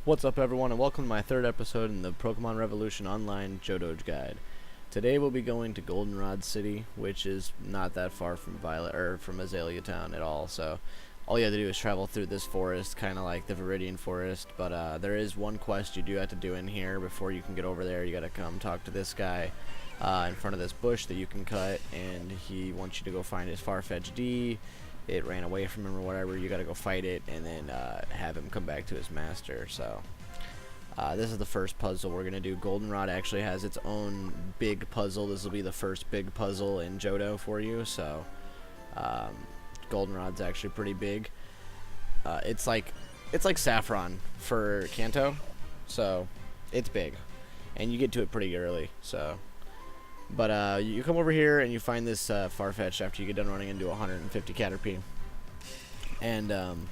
What's up everyone, and welcome to my third episode in the Pokemon Revolution Online Jhoto Guide. Today we'll be going to Goldenrod City, which is not that far from from Azalea Town at all, so all you have to do is travel through this forest, kinda like the Viridian Forest, but there is one quest you do have to do in here before you can get over there. You gotta come talk to this guy in front of this bush that you can cut, and he wants you to go find his Farfetch'd D. It ran away from him or whatever. You gotta go fight it and then have him come back to his master. So this is the first puzzle we're gonna do. Goldenrod actually has its own big puzzle. This will be the first big puzzle in Jhoto for you. So Goldenrod's actually pretty big. It's like Saffron for Kanto, so it's big, and you get to it pretty early. So. But you come over here and you find this Farfetch'd after you get done running into 150 Caterpie. And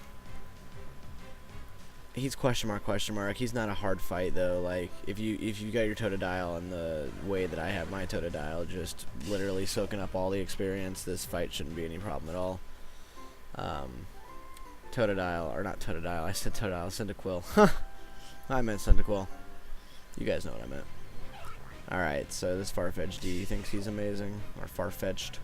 he's question mark. He's not a hard fight though. Like if you got your Totodile in the way that I have my Totodile, just literally soaking up all the experience, this fight shouldn't be any problem at all. Totodile, or not Totodile, I said Totodile, Cyndaquil. I meant Cyndaquil. You guys know what I meant. Alright, so this Farfetch'd D thinks he's amazing, or Farfetch'd.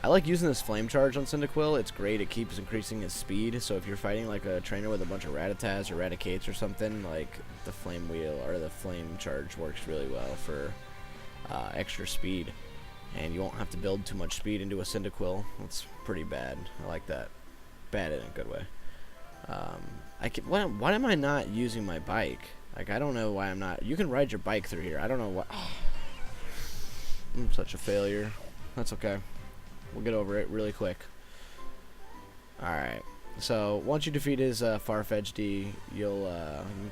I like using this Flame Charge on Cyndaquil. It's great, it keeps increasing his speed, so if you're fighting like a trainer with a bunch of Rattatas or Raticates or something, like the Flame Wheel or the Flame Charge works really well for extra speed. And you won't have to build too much speed into a Cyndaquil. That's pretty bad. I like that. Bad in a good way. Why am I not using my bike? Like, I don't know why I'm not. You can ride your bike through here. I don't know why. Oh. I'm such a failure. That's okay. We'll get over it really quick. Alright. So, once you defeat his Farfetch'd D, you'll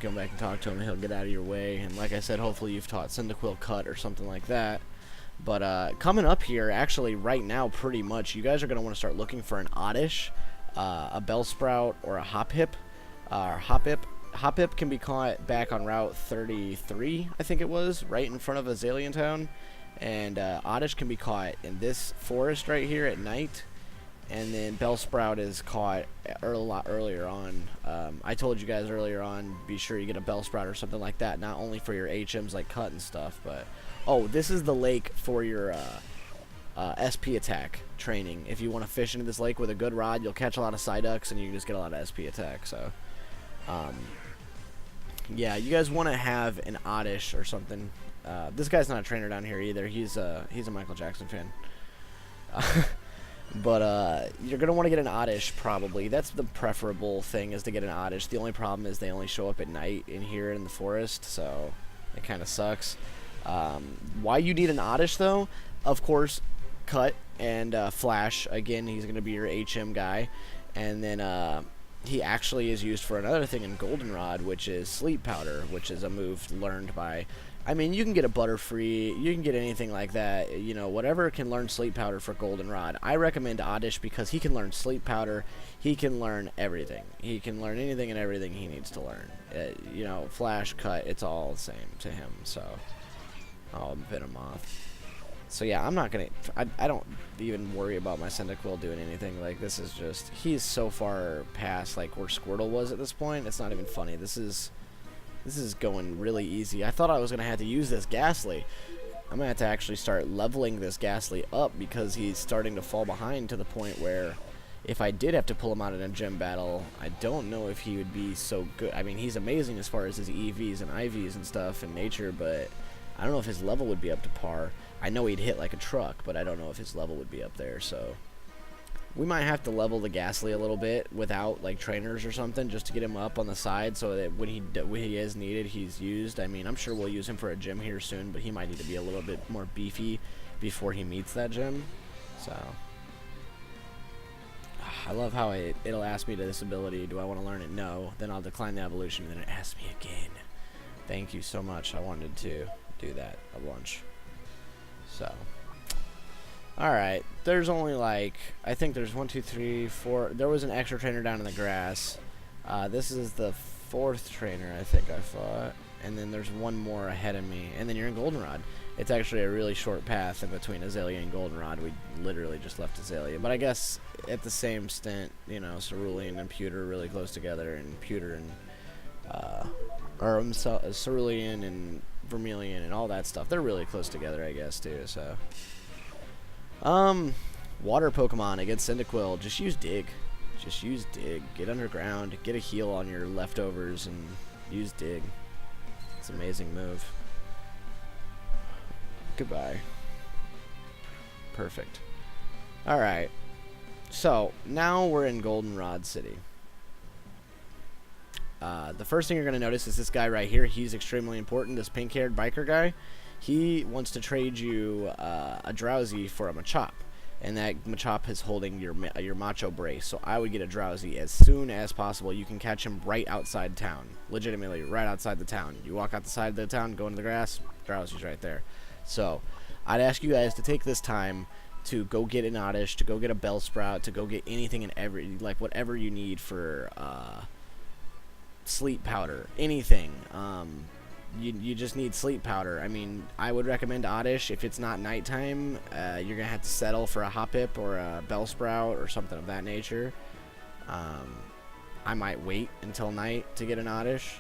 come back and talk to him, and he'll get out of your way. And like I said, hopefully you've taught Cyndaquil Cut or something like that. But coming up here, actually, right now, pretty much, you guys are going to want to start looking for an Oddish, a Bellsprout, or a Hoppip. Hoppip can be caught back on Route 33, I think it was, right in front of Azalea Town. And Oddish can be caught in this forest right here at night. And then Bellsprout is caught a lot earlier on. I told you guys earlier on, be sure you get a Bellsprout or something like that, not only for your HMs like Cut and stuff, but... Oh, this is the lake for your SP attack training. If you want to fish into this lake with a good rod, you'll catch a lot of Psyducks and you can just get a lot of SP attack, so... yeah, you guys want to have an Oddish or something. This guy's not a trainer down here either. He's a Michael Jackson fan. But you're gonna want to get an Oddish probably. That's the preferable thing, is to get an Oddish. The only problem is they only show up at night in here in the forest, so it kind of sucks. Why you need an Oddish though? Of course, Cut and Flash. Again, he's gonna be your HM guy, and then he actually is used for another thing in Goldenrod, which is Sleep Powder, which is a move learned by... I mean, you can get a Butterfree, you can get anything like that, you know, whatever can learn Sleep Powder for Goldenrod. I recommend Oddish because he can learn Sleep Powder, he can learn everything. He can learn anything and everything he needs to learn. You know, Flash, Cut, it's all the same to him, so... I'll bit him off. So yeah, I'm not gonna... I don't even worry about my Cyndaquil doing anything. Like, this is just... He's so far past, like, where Squirtle was at this point. It's not even funny. This is going really easy. I thought I was gonna have to use this Ghastly. I'm gonna have to actually start leveling this Ghastly up because he's starting to fall behind to the point where if I did have to pull him out in a gym battle, I don't know if he would be so good. I mean, he's amazing as far as his EVs and IVs and stuff in nature, but I don't know if his level would be up to par. I know he'd hit like a truck, but I don't know if his level would be up there, so... We might have to level the Ghastly a little bit without, like, trainers or something, just to get him up on the side so that when he is needed, he's used. I mean, I'm sure we'll use him for a gym here soon, but he might need to be a little bit more beefy before he meets that gym, so... I love how it'll ask me this ability. Do I want to learn it? No. Then I'll decline the evolution, and then it asks me again. Thank you so much. I wanted to do that a bunch. So, alright, there's only like, I think there's 1, 2, 3, 4, there was an extra trainer down in the grass. This is the 4th trainer I think I fought, and then there's one more ahead of me, and then you're in Goldenrod. It's actually a really short path in between Azalea and Goldenrod. We literally just left Azalea, but I guess at the same stint, you know, Cerulean and Pewter really close together, and Pewter and or cerulean and vermilion and all that stuff. They're really close together, I guess, too. So, water Pokemon against Cyndaquil. Just use Dig. Just use Dig. Get underground. Get a heal on your leftovers and use Dig. It's an amazing move. Goodbye. Perfect. Alright. So, now we're in Goldenrod City. The first thing you're going to notice is this guy right here. He's extremely important. This pink-haired biker guy. He wants to trade you a Drowsy for a Machop. And that Machop is holding your Macho Brace. So I would get a Drowsy as soon as possible. You can catch him right outside town. Legitimately, right outside the town. You walk out the side of the town, go into the grass, Drowsy's right there. So, I'd ask you guys to take this time to go get an Oddish, to go get a Bellsprout, to go get anything and whatever you need for sleep powder, anything. You just need sleep powder. I mean, I would recommend Oddish. If it's not nighttime, you're gonna have to settle for a Hoppip or a Bellsprout or something of that nature. I might wait until night to get an Oddish.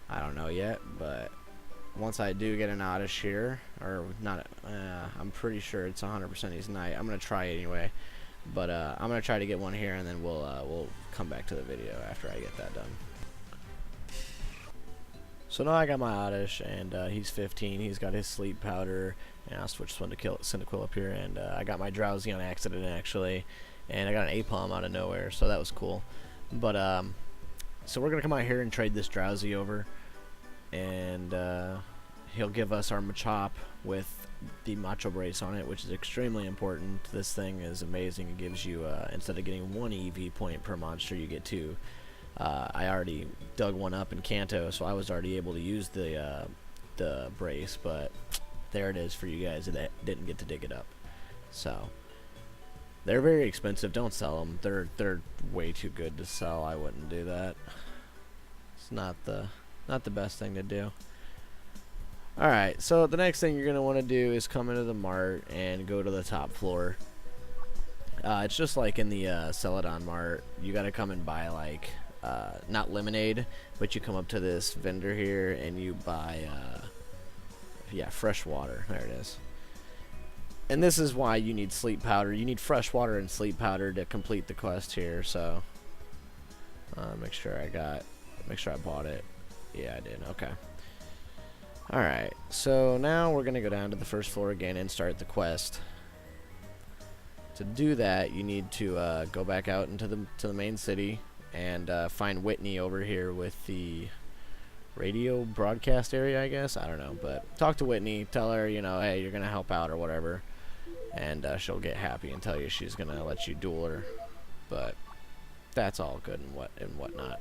I don't know yet, but once I do get an Oddish here, or not, I'm pretty sure it's 100% he's night. I'm gonna try anyway, but I'm gonna try to get one here, and then we'll come back to the video after I get that done. So now I got my Oddish, and he's 15. He's got his sleep powder, and I'll switch this one to kill Cyndaquil up here, and I got my Drowsy on accident actually, and I got an Apalm out of nowhere, so that was cool. But so we're gonna come out here and trade this Drowsy over. And he'll give us our Machop with the Macho Brace on it, which is extremely important. This thing is amazing. It gives you, instead of getting 1 EV point per monster, you get 2. I already dug one up in Kanto, so I was already able to use the brace, but there it is for you guys that didn't get to dig it up. So, they're very expensive. Don't sell them. They're way too good to sell. I wouldn't do that. It's not the best thing to do. Alright, so the next thing you're going to want to do is come into the Mart and go to the top floor. It's just like in the Celadon Mart. You got to come and buy, like, not lemonade, but you come up to this vendor here and you buy, yeah, fresh water. There it is. And this is why you need sleep powder. You need fresh water and sleep powder to complete the quest here, so make sure I bought it. Yeah, I did. Okay. Alright, so now we're going to go down to the first floor again and start the quest. To do that, you need to go back out into the main city and find Whitney over here with the radio broadcast area, I guess. I don't know, but talk to Whitney, tell her, you know, hey, you're going to help out or whatever, and she'll get happy and tell you she's going to let you duel her. But that's all good and whatnot.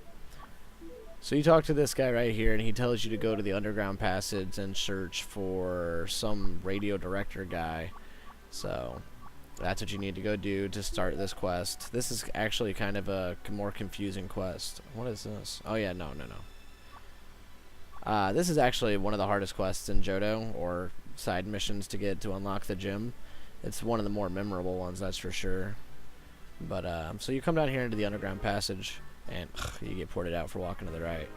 So you talk to this guy right here, and he tells you to go to the underground passage and search for some radio director guy. So that's what you need to go do to start this quest. This is actually kind of a more confusing quest. What is this? Oh yeah, no. This is actually one of the hardest quests in Jhoto, or side missions to get to unlock the gym. It's one of the more memorable ones, that's for sure. But so you come down here into the underground passage, and you get ported out for walking to the right.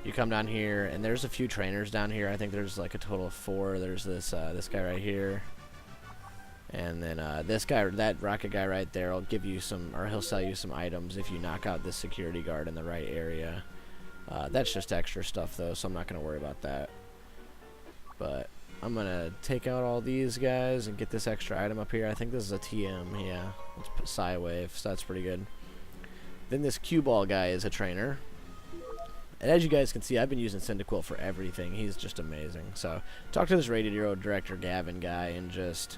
You come down here, and there's a few trainers down here. I think there's like a total of 4. There's this guy right here, and then this guy, that rocket guy right there, will give you some, or he'll sell you some items if you knock out this security guard in the right area. That's just extra stuff though, so I'm not gonna worry about that. But I'm gonna take out all these guys and get this extra item up here. I think this is a TM, yeah. It's Psy-Wave, so that's pretty good. Then this cue ball guy is a trainer. And as you guys can see, I've been using Cyndaquil for everything. He's just amazing. So talk to this radio director Gavin guy and just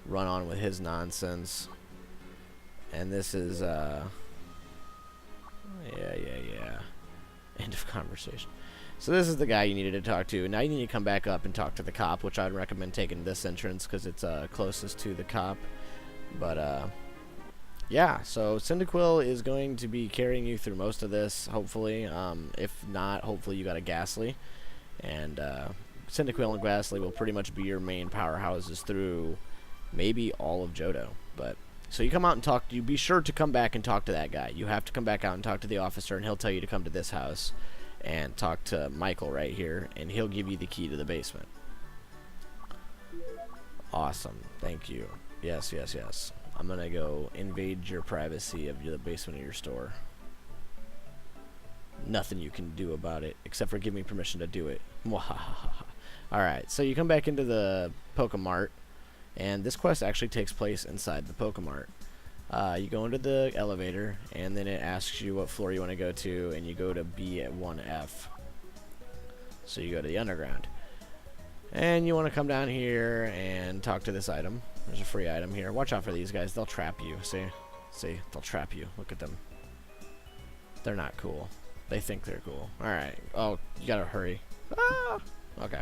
run on with his nonsense. And this is yeah. End of conversation. So this is the guy you needed to talk to. Now you need to come back up and talk to the cop, which I'd recommend taking this entrance because it's closest to the cop. But yeah, so Cyndaquil is going to be carrying you through most of this, hopefully. If not, hopefully you got a Ghastly. And Cyndaquil and Ghastly will pretty much be your main powerhouses through maybe all of Jhoto. But So you come out and talk. You be sure to come back and talk to that guy. You have to come back out and talk to the officer, and he'll tell you to come to this house and talk to Michael right here, and he'll give you the key to the basement. Awesome. Thank you. Yes, yes, yes. I'm gonna go invade your privacy of the basement of your store. Nothing you can do about it, except for give me permission to do it. Alright, so you come back into the Pokemart, and this quest actually takes place inside the Pokemart. You go into the elevator, and then it asks you what floor you want to go to, and you go to B1F. So you go to the underground. And you want to come down here and talk to this item. There's a free item here. Watch out for these guys. They'll trap you. See? See? They'll trap you. Look at them. They're not cool. They think they're cool. Alright. Oh, you gotta hurry. Ah! Okay.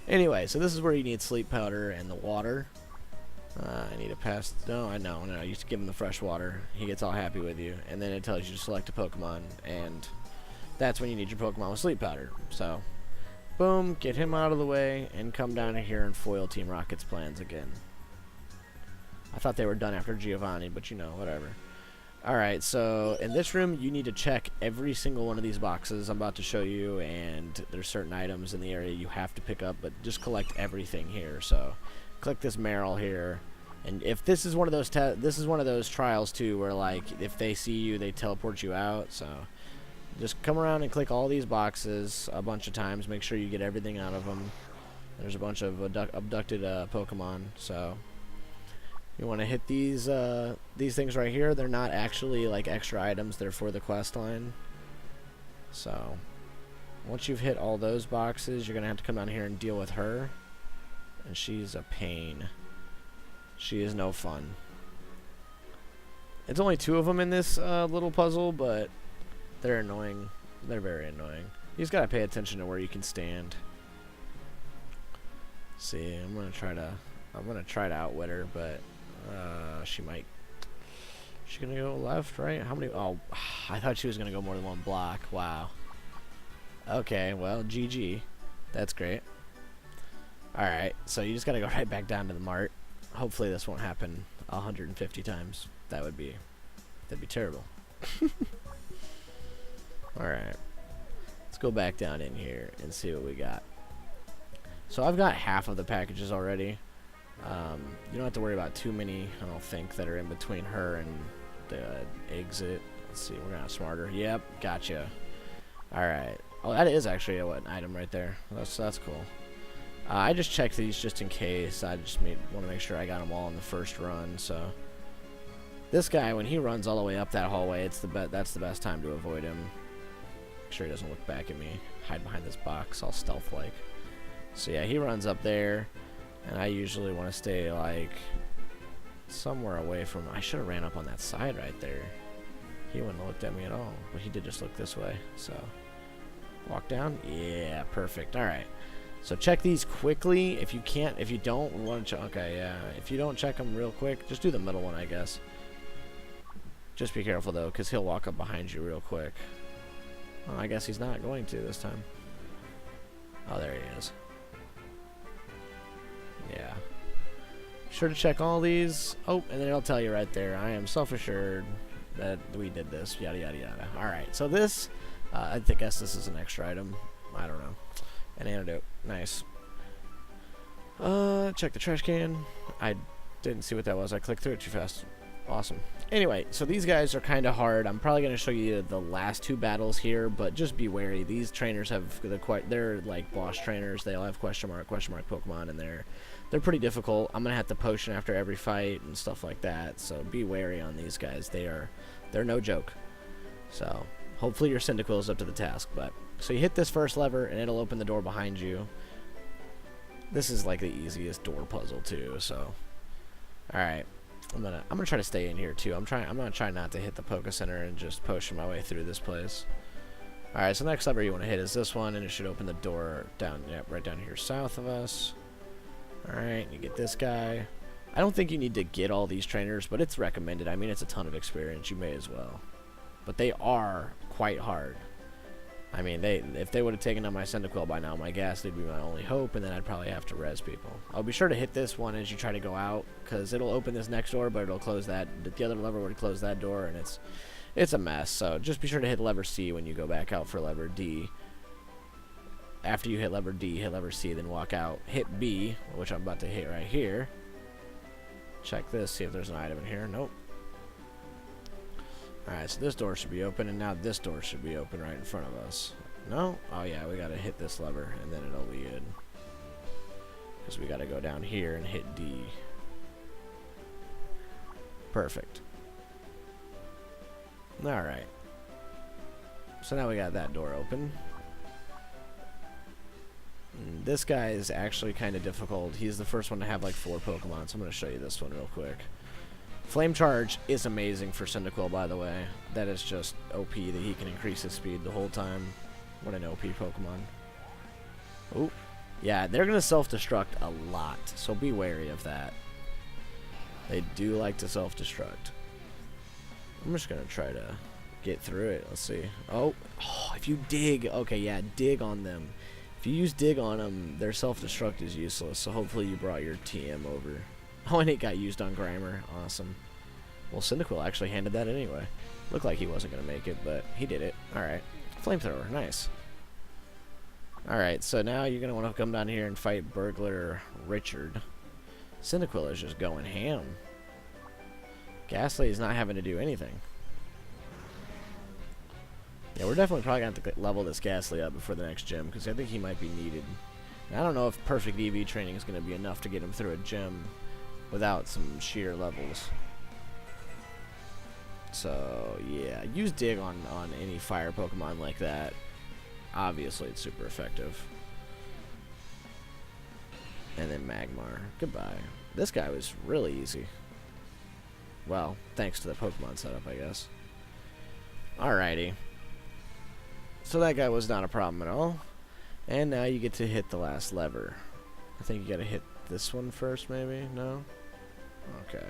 Anyway, so this is where you need sleep powder and the water. I need to pass. No, I know. No, you just give him the fresh water. He gets all happy with you. And then it tells you to select a Pokemon. And that's when you need your Pokemon with sleep powder. So, boom, get him out of the way and come down here and foil Team Rocket's plans again. I thought they were done after Giovanni, but you know, whatever. Alright, so in this room, you need to check every single one of these boxes I'm about to show you, and there's certain items in the area you have to pick up, but just collect everything here. So, click this Meryl here, and if this is one of those trials too, where like if they see you, they teleport you out. So, just come around and click all these boxes a bunch of times. Make sure you get everything out of them. There's a bunch of abducted Pokemon, so you want to hit these things right here. They're not actually like extra items. They're for the quest line. So once you've hit all those boxes, you're gonna have to come down here and deal with her. And she's a pain. She is no fun. It's only 2 of them in this little puzzle, but they're annoying. They're very annoying. You just gotta pay attention to where you can stand. See, I'm gonna try to outwit her, but she might. She's gonna go left, right? How many? Oh, I thought she was gonna go more than one block. Wow. Okay, well, GG. That's great. Alright, so you just gotta go right back down to the Mart. Hopefully this won't happen 150 times. That'd be terrible. Alright. Let's go back down in here and see what we got. So I've got half of the packages already. You don't have to worry about too many, I don't think, that are in between her and the exit. Let's see, we're gonna smarter. Yep, gotcha. Alright. Oh, that is actually an item right there. That's cool. I just checked these just in case. I just want to make sure I got them all in the first run. So this guy, when he runs all the way up that hallway, that's the best time to avoid him. Make sure he doesn't look back at me. Hide behind this box, all stealth-like. So yeah, he runs up there, and I usually want to stay like somewhere away from. I should have ran up on that side right there. He wouldn't have looked at me at all, but he did just look this way. So walk down. Yeah, perfect. All right. So check these quickly. If you don't want to check, okay, yeah. If you don't check them real quick, just do the middle one, I guess. Just be careful though, because he'll walk up behind you real quick. Oh, I guess he's not going to this time. Oh, there he is. Yeah. Be sure to check all these. Oh, and then it'll tell you right there. I am self-assured that we did this. Yada yada yada. All right. So this, I guess this is an extra item. I don't know. An antidote. Nice. Check the trash can. I didn't see what that was. I clicked through it too fast. Awesome. Anyway, so these guys are kind of hard. I'm probably going to show you the last 2 battles here, but just be wary. These trainers have they're like boss trainers. They all have question mark Pokemon, and they're pretty difficult. I'm going to have to potion after every fight and stuff like that. So be wary on these guys. They're no joke. So hopefully your Cyndaquil is up to the task, but so you hit this first lever and it'll open the door behind you. This is like the easiest door puzzle too, so alright. I'm gonna try to stay in here too. I'm gonna try not to hit the Poké Center and just potion my way through this place. Alright, so the next lever you want to hit is this one, and it should open the door down, yep, right down here south of us. Alright, you get this guy. I don't think you need to get all these trainers, but it's recommended. I mean, it's a ton of experience. You may as well. But they are quite hard. I mean, if they would have taken out my Cyndaquil by now, my Ghastly would be my only hope, and then I'd probably have to res people. I'll be sure to hit this one as you try to go out, because it'll open this next door, but it'll close that. The other lever would close that door, and it's a mess. So just be sure to hit lever C when you go back out for lever D. After you hit lever D, hit lever C, then walk out. Hit B, which I'm about to hit right here. Check this, see if there's an item in here. Nope. Alright, so this door should be open, and now this door should be open right in front of us. No? Oh yeah, we gotta hit this lever, and then it'll be good. Because we gotta go down here and hit D. Perfect. Alright. So now we got that door open. And this guy is actually kind of difficult. He's the first one to have like 4 Pokemon, so I'm going to show you this one real quick. Flame Charge is amazing for Cyndaquil, by the way. That is just OP that he can increase his speed the whole time. What an OP Pokemon. Oh, yeah, they're going to self-destruct a lot, so be wary of that. They do like to self-destruct. I'm just going to try to get through it. Let's see. Oh, if you dig. Okay, yeah, dig on them. If you use dig on them, their self-destruct is useless, so hopefully you brought your TM over. Oh, and it got used on Grimer. Awesome. Well, Cyndaquil actually handed that anyway. Looked like he wasn't going to make it, but he did it. Alright. Flamethrower. Nice. Alright, so now you're going to want to come down here and fight Burglar Richard. Cyndaquil is just going ham. Ghastly is not having to do anything. Yeah, we're definitely probably going to have to level this Ghastly up before the next gym, because I think he might be needed. And I don't know if perfect EV training is going to be enough to get him through a gym without some sheer levels. So, yeah, use Dig on any fire Pokemon like that. Obviously, it's super effective. And then Magmar. Goodbye. This guy was really easy. Well, thanks to the Pokemon setup, I guess. Alrighty. So that guy was not a problem at all. And now you get to hit the last lever. I think you gotta hit this one first, maybe? No? Okay.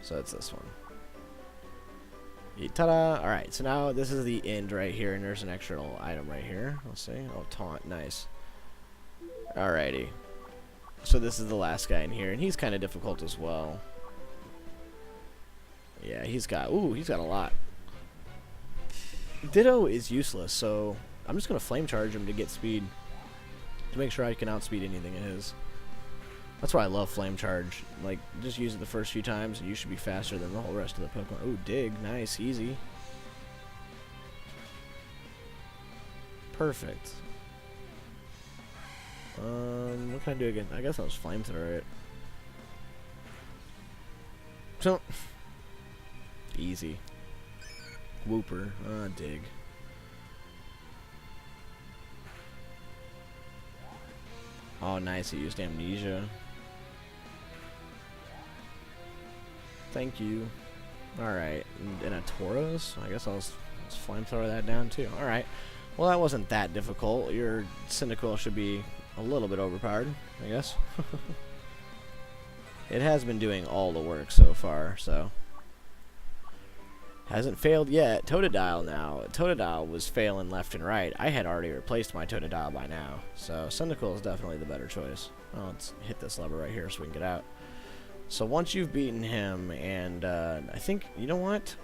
So it's this one. Ta-da! Alright, so now this is the end right here, and there's an extra little item right here. Let's see. Oh, taunt. Nice. Alrighty. So this is the last guy in here, and he's kind of difficult as well. Yeah, he's got a lot. Ditto is useless, so I'm just going to Flame Charge him to get speed. To make sure I can outspeed anything of his. That's why I love Flame Charge. Like, just use it the first few times, and you should be faster than the whole rest of the Pokemon. Ooh, Dig. Nice. Easy. Perfect. What can I do again? I guess I'll just Flamethrower it. So, easy. Whooper. Dig. Oh, nice. He used Amnesia. Thank you. Alright. And a Tauros? I guess I'll just Flamethrower that down too. Alright. Well, that wasn't that difficult. Your Cyndaquil should be a little bit overpowered, I guess. It has been doing all the work so far, so. Hasn't failed yet. Totodile now. Totodile was failing left and right. I had already replaced my Totodile by now. So Cyndaquil is definitely the better choice. Oh, let's hit this lever right here so we can get out. So once you've beaten him, and I think, you know what?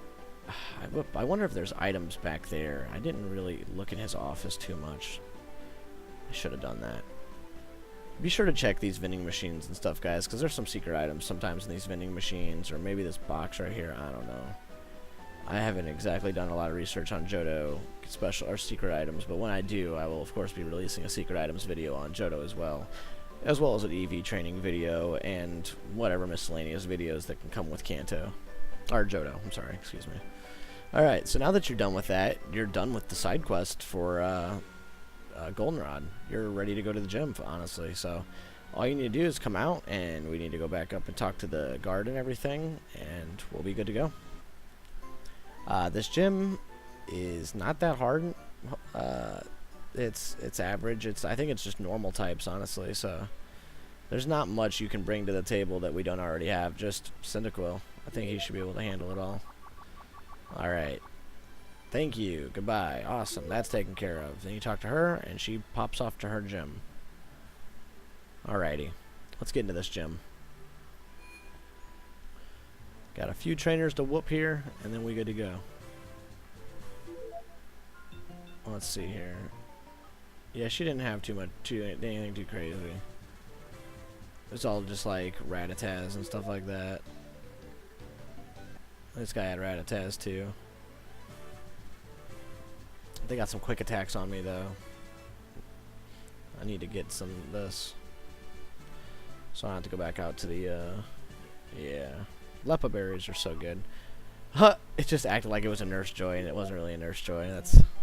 I wonder if there's items back there. I didn't really look in his office too much. I should have done that. Be sure to check these vending machines and stuff, guys, because there's some secret items sometimes in these vending machines, or maybe this box right here. I don't know. I haven't exactly done a lot of research on Jhoto special or secret items, but when I do, I will of course be releasing a secret items video on Jhoto as well as an EV training video and whatever miscellaneous videos that can come with Kanto or Jhoto. I'm sorry, excuse me. All right, so now that you're done with that, you're done with the side quest for Goldenrod. You're ready to go to the gym, honestly. So all you need to do is come out, and we need to go back up and talk to the guard and everything, and we'll be good to go. This gym is not that hard. It's average. I think it's just normal types, honestly. So there's not much you can bring to the table that we don't already have. Just Cyndaquil. I think he should be able to handle it all. All right. Thank you. Goodbye. Awesome. That's taken care of. Then you talk to her, and she pops off to her gym. Alrighty. Let's get into this gym. Got a few trainers to whoop here, and then we good to go. Let's see here. Yeah, she didn't have anything too crazy. It's all just like Ratatas and stuff like that. This guy had Ratatas too. They got some quick attacks on me though. I need to get some of this. So I have to go back out to the, yeah. Lepa berries are so good. Huh! It just acted like it was a Nurse Joy, and it wasn't really a Nurse Joy.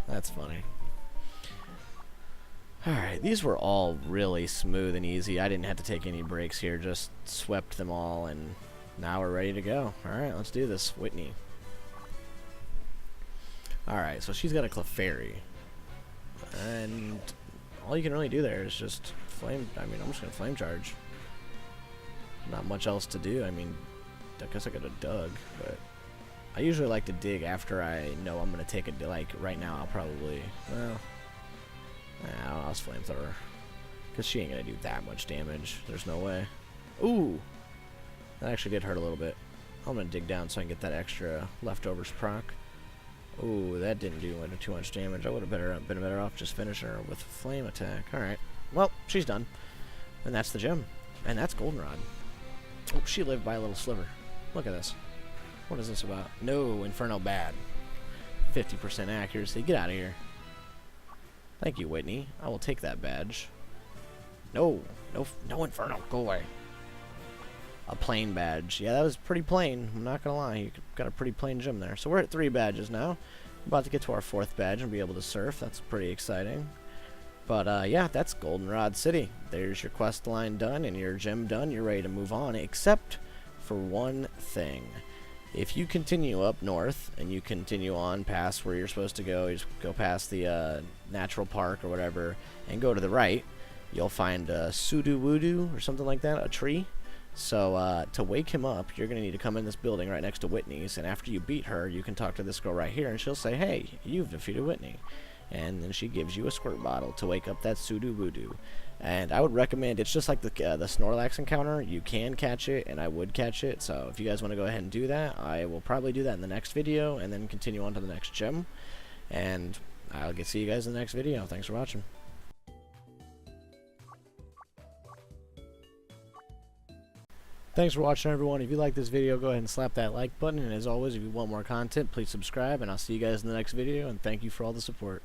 That's funny. Alright, these were all really smooth and easy. I didn't have to take any breaks here, just swept them all, and now we're ready to go. Alright, let's do this. Whitney. Alright, so she's got a Clefairy. And all you can really do there is just flame. I mean, I'm just going to flame charge. Not much else to do. I mean, I guess I could have dug, but I usually like to dig after I know I'm going to take a, like, right now I'll probably, well, I'll just flamethrower, because she ain't going to do that much damage. There's no way. Ooh! That actually did hurt a little bit. I'm going to dig down so I can get that extra leftovers proc. Ooh, that didn't do too much damage. I would have been better off just finishing her with a flame attack. Alright. Well, she's done. And that's the gem. And that's Goldenrod. Oh, she lived by a little sliver. Look at this. What is this about? No, Inferno bad. 50% accuracy. Get out of here. Thank you, Whitney. I will take that badge. No. No Inferno. Go away. A plain badge. Yeah, that was pretty plain. I'm not going to lie. You got a pretty plain gym there. So we're at 3 badges now. We're about to get to our 4th badge and be able to surf. That's pretty exciting. But, yeah, that's Goldenrod City. There's your quest line done and your gym done. You're ready to move on, except for one thing. If you continue up north and you continue on past where you're supposed to go, you just go past the natural park or whatever and go to the right, you'll find a Sudu-Wudu or something like that, a tree. So, to wake him up, you're going to need to come in this building right next to Whitney's, and after you beat her, you can talk to this girl right here, and she'll say, hey, you've defeated Whitney. And then she gives you a squirt bottle to wake up that Sudu-Wudu. And I would recommend, it's just like the Snorlax encounter, you can catch it, and I would catch it, so if you guys want to go ahead and do that, I will probably do that in the next video, and then continue on to the next gym. And I'll see you guys in the next video. Thanks for watching. Thanks for watching, everyone. If you like this video, go ahead and slap that like button. And as always, if you want more content, please subscribe. And I'll see you guys in the next video. And thank you for all the support.